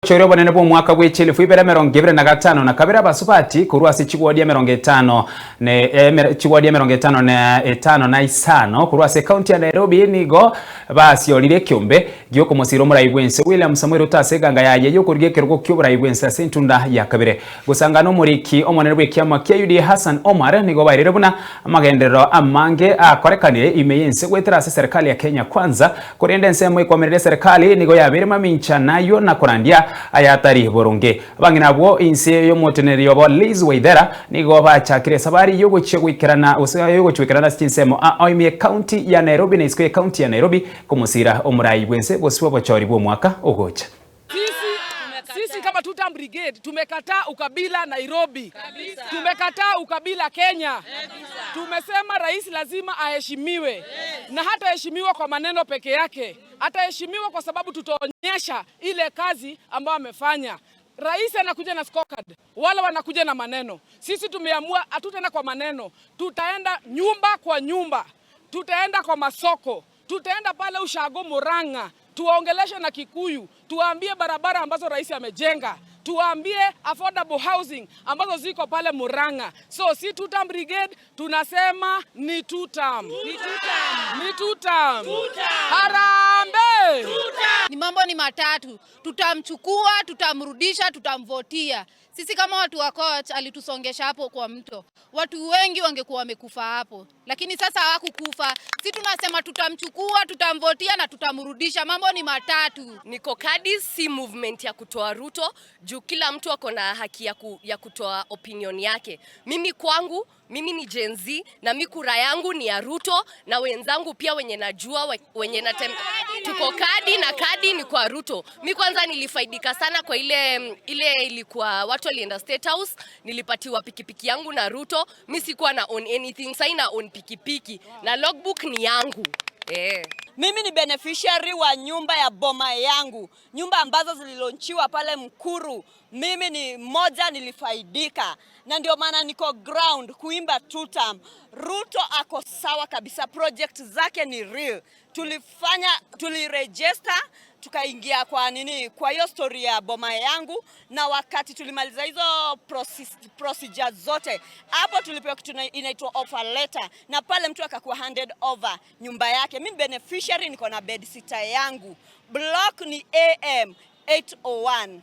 Choro bonene bo mwaka gw'echele fuibera mirongo ibere na gatano na kabera basupati kurwasi chigwadi ya mirongo itano ne chigwadi ya mirongo itano na etano na isano kurwasi county ya Nairobi nigo basi olire kyombe gyoko musiro murayibwense William Samuel Utaseganga yaye yoko ryekergo ky'uburayibwense sentunda ya kabere gusangano muriki omonere bw'ekyama kya UD Hassan Omar nigo bayire buna amagendero amange akorekanire imeyense gweterase serikali ya Kenya kwanza kurende nsemo ikomerere serikali nigo yabere mamincha nayo na korandia ayatari boronge banginabwo inse yo moteneri yobo Liz Waithera nigo bachakire sabari yogo chegwikirana yogo chwikirana stinsemo oimie county ya Nairobi na isko county ya Nairobi kumusira omurai bwense boswo bochori bwo mwaka ogocha. Sisi kama Tutam Brigade tumekataa ukabila Nairobi. Kabisa. Tumekataa ukabila Kenya. Kabisa. Tumesema rais lazima aheshimiwe. Yes. Na hata heshimiwa kwa maneno peke yake. Ataheshimiwa kwa sababu tutaonyesha ile kazi ambayo amefanya. Rais anakuja na scorecard, wala wanakuja na maneno. Sisi tumeamua hatutaenda kwa maneno. Tutaenda nyumba kwa nyumba. Tutaenda kwa masoko. Tutaenda pale Ushago Murang'a. Tuwaongeleshe na Kikuyu, tuwaambie barabara ambazo rais amejenga, tuwaambie affordable housing ambazo ziko pale Murang'a. So si Tutam Brigade tunasema ni Tutam. Ni Tutam. Ni Tutam. Harambe. Ni mambo ni matatu. Tutamchukua, tutamrudisha, tutamvotia. Sisi kama watu wa coach alitusongesha hapo kwa mto. Watu wengi wangekuwa wamekufa hapo. Lakini sasa hawakukufa. Sisi tunasema tutamchukua, tutamvotia na tutamrudisha. Mambo ni matatu. Niko kadi si movement ya kutoa Ruto, juu kila mtu ako na haki ya kutoa opinion yake. Mimi kwangu, mimi ni Gen Z na mimi kura yangu ni ya Ruto na wenzangu pia wenye najua wenye tuko kadi na kadi ni kwa Ruto. Mimi kwanza nilifaidika sana kwa ile ilikuwa watu walienda State House, nilipatiwa pikipiki yangu na Ruto. Mimi sikuwa na own anything, sasa na own pikipiki na logbook ni yangu. Mimi ni beneficiary wa nyumba ya boma yangu. Nyumba ambazo zililonchiwa pale Mkuru. Mimi ni moja nilifaidika. Na ndio maana niko ground kuimba Tutam. Ruto ako sawa kabisa, project zake ni real. Tuliregister, tukaingia kwa hiyo story ya boma yangu, na wakati tulimaliza hizo procedures zote, hapo tulipewa kitu inaitwa offer letter, na pale mtu akakuwa handed over nyumba yake. Mimi beneficiary niko na bed sitter yangu. Block ni AM 801.